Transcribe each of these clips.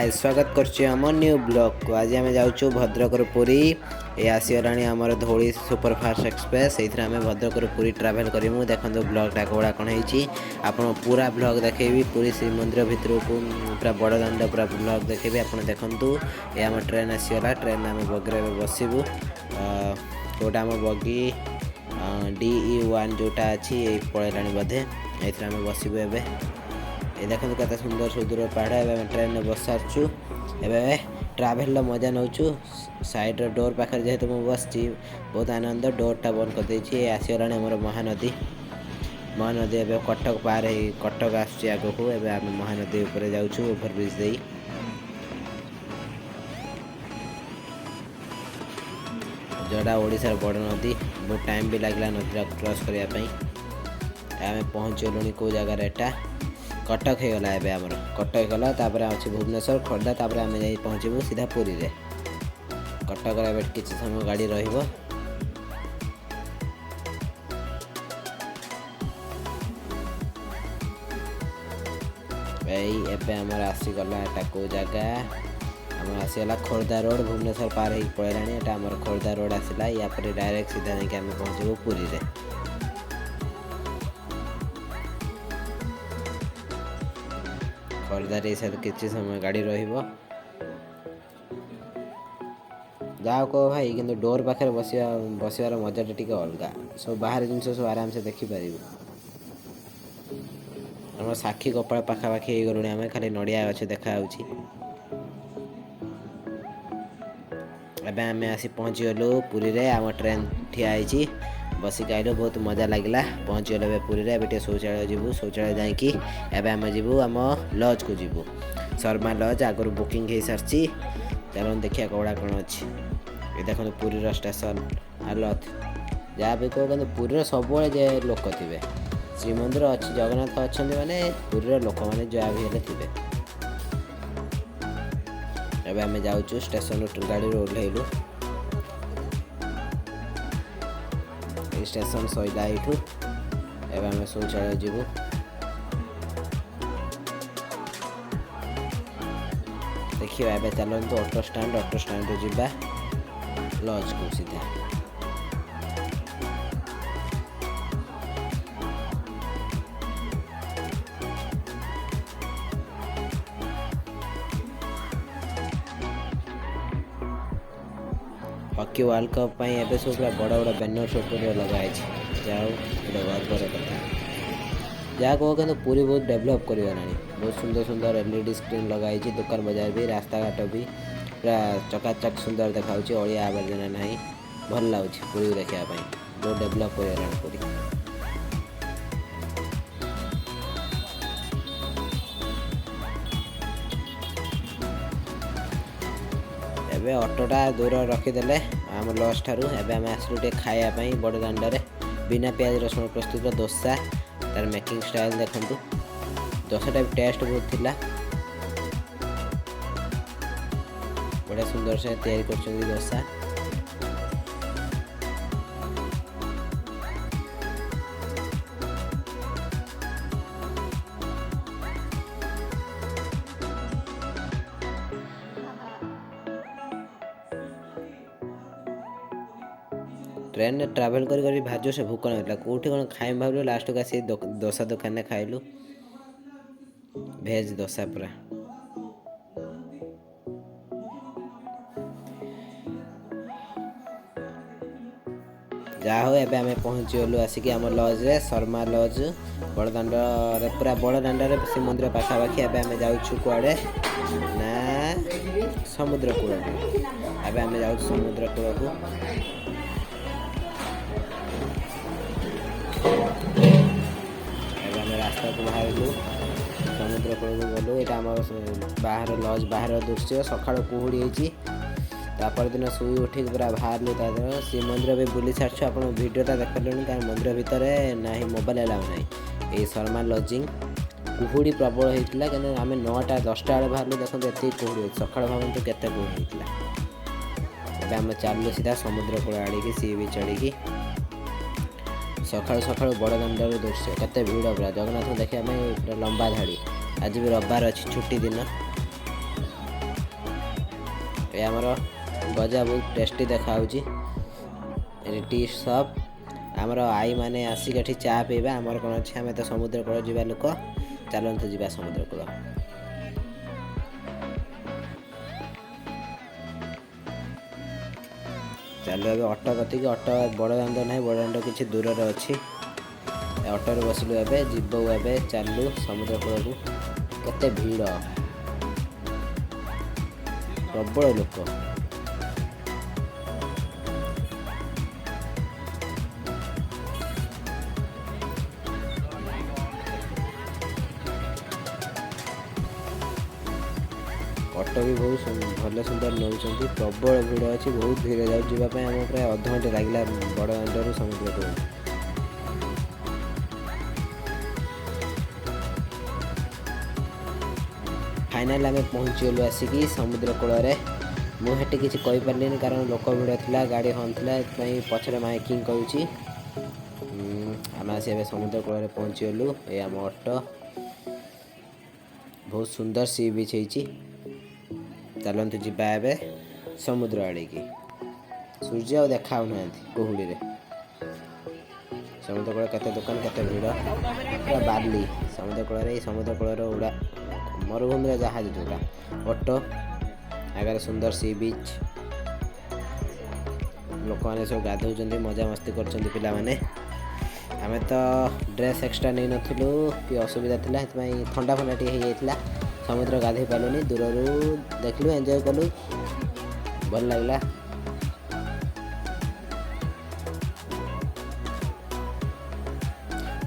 Guys स्वागत करछि हमर न्यू ब्लॉग को। आज आम जाऊँ भद्रक पुरी ये आसीगला आमर धौली सुपरफास्ट एक्सप्रेस से आम भद्रक पुरी ट्राभेल करूँ। देखो ब्लॉगटा कौड़ा कौन है आप पूरा ब्लॉग देखेबी पूरी श्रीमंदिर भितर को पूरा बड़ दाण्ड पूरा ब्लॉग देखेबी। आप देखु ये आम ट्रेन आसीगला ट्रेन आम बगीरे बसबू जोटा आम बगी DE1 जोटा अच्छी ये पलैला बोधे ये आम बसबू ए ये देखो कत सुंदर सुदूर पहाड़ ए ट्रेन में बस सारचु ए ट्राभेल मजा नौ साइड डोर पाखे जेहेतु मुझे बस बहुत आनंद डोरटा बंद कर देछि। आसीगला आमर महानदी महानदी ए कटक पार हो कटक आगक आम महानदी उपर जाऊँ ओभरब्रिज दे जोड़ा ओडिशार बड़ नदी बहुत टाइम भी लगला नदी क्रॉस करने आम पहुँचलुणी कौ जगार एटा कटक हो गला एबे हमर कटक गला तापर अछि भुवनेश्वर खोर्धा तापर आम जाई पहुँचबू सीधा पुरी रे कटक रे किछि समय गाड़ी रहिबो। एबे हमर आसी गला एटा को जगह हमर आसी गला खोर्धा रोड भुवनेश्वर पार ही पळेलानी एटा हमर खोर्धा रोड आसिला या पर डायरेक्ट सीधा नहीं आम पहुँचबू पुरी रे। खोर्धार किसी समय गाड़ी रहिबो जाओ कह भाई किंतु डोर पाखे बसवार मजाटा टी अलग सब बाहर जिन सब आराम से देखिपर आम साक्षी कपाल पाखापाखि हो गलुणी आम खाली नड़िया गछ देखा आम आसी पहुँची गलु पुरी रे आम ट्रेन ठिया होइछि बसिक आइलु बहुत मजा लगिला पहुँची गल पुरी रे एबे शौचालय जीवु शौचालय जाकि एबे आम जीवु आम लज को जीवु शर्मा लज आगु बुकिंग हो सारी चलो देखिए कौड़ा कौन अच्छी ये देखो पुरीर स्टेशन हालत जहाँ भी कह कि पुरीर सब लोक थे श्रीमंदिर अच्छी जगन्नाथ अच्छा माने पुरीर लोक मैंने जहाँ भी हेल्ले थे। एबे आम जाऊँ स्टेशन गाड़ी ओह्लैलु स्टेशन सैला यू एवं आम शौचालय जीवु देखिए एवं चलते ऑटो स्टैंड जीवा लॉज को सीधा हॉकी वर्ल्ड कप एबे सब पूरा बड़ बड़ बैनर सब लगाई जाओ गर्वर कथा जहाँ कह कि पूरी बहुत डेभलप कर बहुत सुंदर सुंदर LED स्क्रीन लगाई दुकान बजार भी रास्ता घाट भी पूरा चकाचक सुंदर देखा अलिया आवर्जना ना भल लगुच पूरी देखापी बहुत डेभलप कर पूरी। एबे ऑटोटा दूर रखीदे आम लॉज ठारू एबे आम आसलु टे खायापाई बड़ दाण्ड बिना प्याज रसुण प्रस्तुत दोसा तार मेकिंग स्टाइल देखु दोसाटा भी टेस्ट बहुत थिला बड़ा सुंदर से तैयारी कर दोसा ट्रेन में ट्राभेल कर भाजो से भूक ना कौटी कौन खाइम भाव लास्ट को आसी दोसा दुकान खाइलु भेज दोसा पूरा जहा हो एबे आम पहुँची गलु आसिक आम लज रे शर्मा लज बड़ दाण्ड पूरा बड़ दाण्ड श्रीमंदिर पाखापाखि एबे आम जाऊँ कुआड़े ना समुद्र कूल एबे आम जाऊँ समुद्र कूल को रास्ता को बाहर समुद्र कूल को गलु ये बाहर लज बाहर दृश्य सका कुहुड़ी होती तापर दिन शुई उठिक पूरा बाहर श्रीमंदिर भी बुली सारी आप भिडटा देखिलुनि कारण मंदिर भितर ना ही मोबाइल अलाउ ना ये शर्मा लजिंग कुहुड़ी प्रबल होता क्या आम 9टा 10टा बेले बाहर देखते ये कुहुड़ी सका भावतु केते कुहुड़ी होता आम चलू सीधा समुद्र कूल आड़िकी सी बीच आड़िकी सका सका बड़ दाण्डर दृश्य केते भिड़ पूरा जगन्नाथ देखा पूरा लंबा धाड़ी आज भी रविवार अच्छी छुट्टी दिन ये आमर गजा बहुत टेस्टी देखा टी सप आमर आई माने आसिक एठी चा पीबा आमर कौन अच्छे आम तो समुद्र कूल जा लोक चलतु जा समुद्र कूल चलो ए अटो कति अटो बड़ दाण्ड ना बड़ दाण्ड किसी दूर अच्छी अटो बसलु एवं जीव ए चलू समुद्र कूल को केते भीड़ प्रबल लोक अटो भी बहुत भल सुंदर नौ प्रबल भिड़ अच्छी बहुत धीरे जावाई आम प्राय अध घंटे लगे बड़ दाण्ड समुद्र कूल फाइनाल आम पहुँचीगलु आसिकी समुद्र कूल मुझे किसी कहीपरि कारण लोक भिड़ था गाड़ी हॉर्न था पछरे माइकिंग करुँची आम आस समुद्र कूल पहुँचीगलु ये आम अटो बहुत सुंदर सी बीच होती चलतु जा समुद्र आड़े की सूर्य आ देखा ना कुहुड़ी समुद्र कूल केते दुकान केते भीड़ पूरा बाली समुद्र कूल समुद्र कूल उड़ा मरुभूमि जहाज जोटा अटो आगे सुंदर सी बीच लोक मैंने सब गाधौ मजा मस्ती कर पाने आम तो ड्रेस एक्सट्रा नहीं नथिलु कि असुविधा था ठंडा फंडा टी होता समुद्र गाधे पालुनी दूर देखलु एंजॉय कलु भल लगला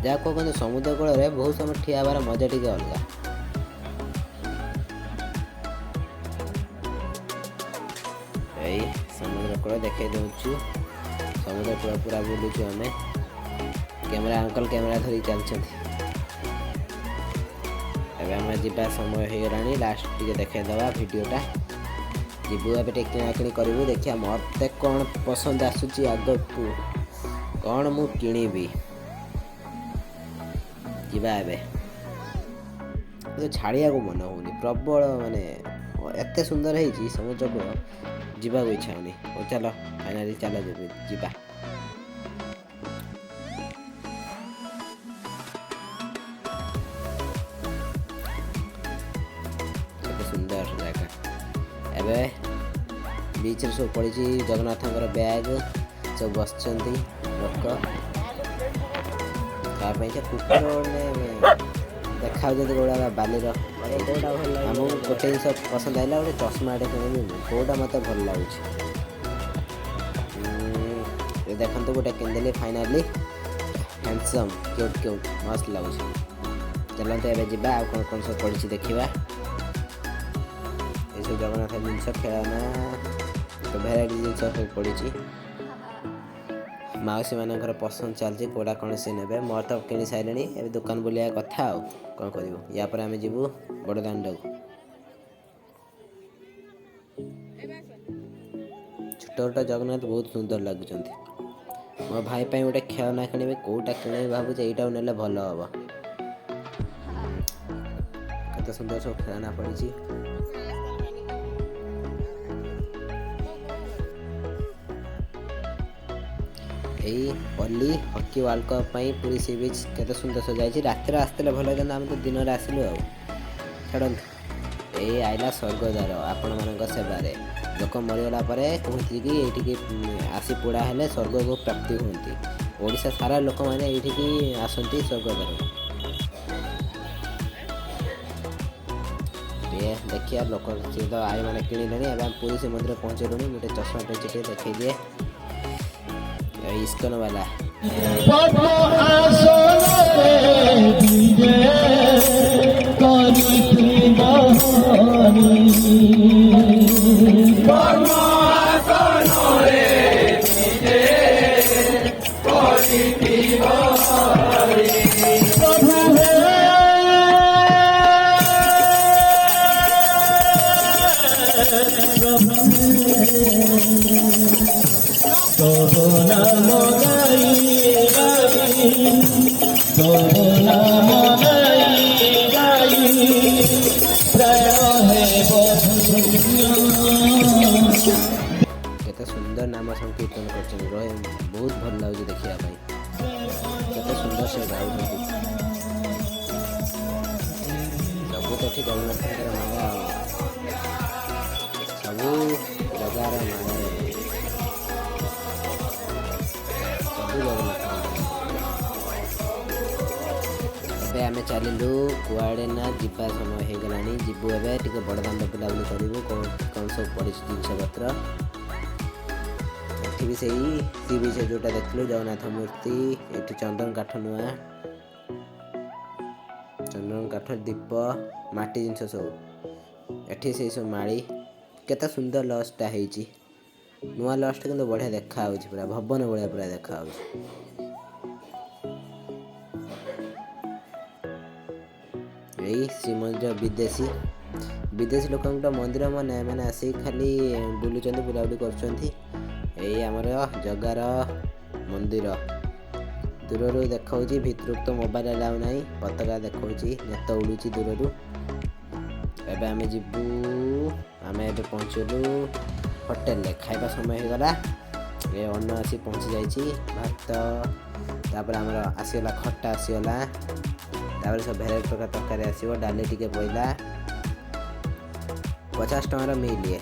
जहाँ कहते समुद्र कूल बहुत समय ठिया हबार मजा टी अलग समुद्र कूल देखे दूचु समुद्र कूल पूरा बुलुचु आम कैमेरा अंकल कैमेरा धरी चलते आम जा समय हो गला लास्ट टे देखा भिडटा जीवु ए किणाकिणी करूँ देखिए मत कौन पसंद आसूची आग को कौन मु किणवी जीवा ए छाड़िया को मन होनी प्रबल माने एत सुंदर है समुद्र कूल जीवा इच्छा होनी चलो फाइनाली चलो जीवा सुंदर जगह एवं बीच सब पड़ी जगन्नाथ बैग सब बस लोक कुकुर देखा गोड़ा बाली आमको गोटे जिन पसंद आईला गोटे चश्मा किणी कौटा मत भल लगुच देखो गोटे किनदेली फाइनाली हैंडसम क्यूट क्यूट मस्त लगुच चलते एवं जा कौन कौन सब पड़ी देखा ये जगन्नाथ जिन खेलना भेराइटी जिन सब पड़ी मौसी मानकर पसंद चलती कौटा कौन सी ने मोर तो किणी सारे ए दुकान बुलिया कथा कौन कर या आम जीवु बड़ दाण्ड को छोट छोट जगन्नाथ बहुत सुंदर लगुच मो भाई गोटे खेलना किणे कौटा किणे भावुचे यहाँ ने भल हम कत सुंदर सब खेलना पड़ी पल्ली हॉकी वर्ल्ड कप पूरी सी बीच केते सुंदर सजाई रात आसते भल होता आम तो दिन में आसलु छाड़ ये आईला स्वर्गद्वार आपण मान सेवारे लोक मरीगला कहते कि ये आसी पोड़ा हेले स्वर्ग को प्राप्ति होती ओडिशा सारा लोक मैंने ये आसती स्वर्गद्वार देखिए लोक तो आई मैंने किणिले पूरी से मंदिर पहुँचलु गोटे चश्मा पेंची देखी दिए इस्कन वाला प्रणय है ଜବରଦସ୍ତ ଗାଉଛନ୍ତି। ସବୁ ତ ଏଠି ଜଗନ୍ନାଥଙ୍କର ମାୟା ଆଉ ସବୁ ଜଗାର ମାୟା ସବୁ ଜଗନ୍ନାଥ। ଏବେ ଆମେ ଚାଲିଲୁ କୁଆଡ଼େ ନା ଯିବା ସମୟ ହେଇଗଲାଣି। ଯିବୁ ଏବେ ଟିକେ ବଡ଼ଦାଣ୍ଡ ବୁଲାବୁଲି କରିବୁ, କ'ଣ ସବୁ ପଡ଼ିଛି ଜିନିଷପତ୍ର। ଏଠି ବି ସେଇ ସି ବିଚ୍ ଯେଉଁଟା ଦେଖିଲୁ ଜଗନ୍ନାଥ ମୂର୍ତ୍ତି, ଏଠି ଚନ୍ଦନ କାଠ ନୂଆ ଚନ୍ଦନ କାଠ ଦୀପ ମାଟି ଜିନିଷ ସବୁ ଏଠି ସେଇ ସବୁ ମାଳି। କେତେ ସୁନ୍ଦର ଲଜ୍ଟା ହେଇଛି, ନୂଆ ଲଜ୍ଟା କିନ୍ତୁ ବଢ଼ିଆ ଦେଖାହେଉଛି, ପୁରା ଭବନ ଭଳିଆ ପୁରା ଦେଖାହେଉଛି। ଏଇ ଶ୍ରୀମନ୍ଦିର ବିଦେଶୀ ଲୋକଙ୍କ ମନ୍ଦିର ମାନେ ଆସିକି ଖାଲି ବୁଲୁଛନ୍ତି, ବୁଲାବୁଲି କରୁଛନ୍ତି। ଏଇ ଆମର ଜଗାର ମନ୍ଦିର ଦୂରରୁ ଦେଖାଉଛି, ଭିତରକୁ ତ ମୋବାଇଲ ଆଲାଉ ନାହିଁ। ପତାକା ଦେଖାଉଛି, ନେତ ଉଡ଼ୁଛି ଦୂରରୁ। ଏବେ ଆମେ ଯିବୁ, ଆମେ ଏବେ ପହଞ୍ଚିଲୁ ହୋଟେଲରେ, ଖାଇବା ସମୟ ହେଇଗଲା। ଏ ଅନ୍ନ ଆସି ପହଞ୍ଚି ଯାଇଛି, ଭାତ, ତାପରେ ଆମର ଆସିଗଲା ଖଟା ଆସିଗଲା, ତାପରେ ସବୁ ଭେରାଇଟି ପ୍ରକାର ତରକାରୀ ଆସିବ, ଡାଲି ଟିକେ ପଇଲା। 50 ଟଙ୍କାର ମିଲ୍ ଇଏ।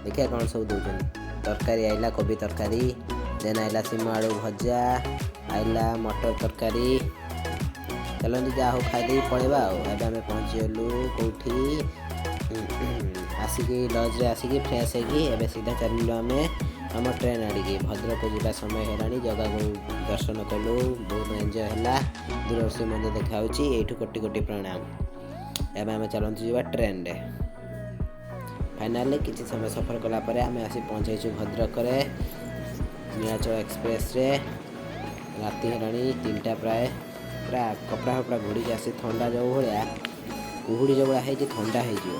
ଦେଖିବା କ'ଣ ସବୁ ଦେଉଛନ୍ତି। ତରକାରୀ ଆଇଲା, କୋବି ତରକାରୀ, ଦେନ୍ ଆଇଲା ସିମ ଆଳୁ ଭଜା, ଆଇଲା ମଟର ତରକାରୀ। ଚାଲନ୍ତୁ ଯାହା ହଉ ଖାଇଦେଇ ପଳେଇବା ଆଉ। ଏବେ ଆମେ ପହଞ୍ଚିଗଲୁ କେଉଁଠି, ଆସିକି ଲଜ୍ରେ ଆସିକି ଫ୍ରେଶ୍ ହେଇକି ଏବେ ସିଧା ଚାଲିଲୁ ଆମେ ଆମ ଟ୍ରେନ୍ ଆଡ଼ିକି। ଭଦ୍ରକ ଯିବା ସମୟ ହେଲାଣି। ଜଗାକୁ ଦର୍ଶନ କଲୁ, ବହୁତ ଏନ୍ଜୟ ହେଲା। ଦୂରରୁ ଶ୍ରୀମନ୍ଦିର ଦେଖାହେଉଛି, ଏଇଠୁ କୋଟି କୋଟି ପ୍ରଣାମ। ଏବେ ଆମେ ଚାଲନ୍ତୁ ଯିବା ଟ୍ରେନ୍ରେ। ଫାଇନାଲି କିଛି ସମୟ ସଫର କଲା ପରେ ଆମେ ଆସି ପହଞ୍ଚାଇଛୁ ଭଦ୍ରକରେ ନୀଳାଚଳ ଏକ୍ସପ୍ରେସ୍ରେ। ରାତି ହେଲାଣି 3ଟା ପ୍ରାୟ। ପୁରା କପଡ଼ା ଫପଡ଼ା ଘୋଡ଼ିକି ଆସି, ଥଣ୍ଡା ଯେଉଁ ଭଳିଆ କୁହୁଡ଼ି ଯେଉଁ ଭଳିଆ ହେଇଛି ଥଣ୍ଡା ହେଇଯିବ।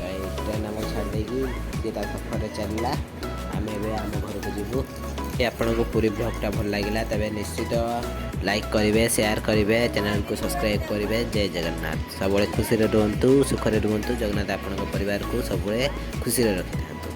ଏଇ ଟ୍ରେନ୍ ଆମକୁ ଛାଡ଼ି ଦେଇକି ସିଏ ତା ସଫରରେ ଚାଲିଲା। ଆମେ ଏବେ ଆମ ଘରକୁ ଯିବୁ। ଆପଣଙ୍କୁ ପୁରୀ ବ୍ଲଗ୍ଟା ଭଲ ଲାଗିଲା ତେବେ ନିଶ୍ଚିତ ଲାଇକ୍ କରିବେ, ସେୟାର କରିବେ, ଚ୍ୟାନେଲକୁ ସବସ୍କ୍ରାଇବ୍ କରିବେ। ଜୟ ଜଗନ୍ନାଥ। ସବୁବେଳେ ଖୁସିରେ ରୁହନ୍ତୁ, ସୁଖରେ ରୁହନ୍ତୁ। ଜଗନ୍ନାଥ ଆପଣଙ୍କ ପରିବାରକୁ ସବୁବେଳେ ଖୁସିରେ ରଖିଥାନ୍ତୁ।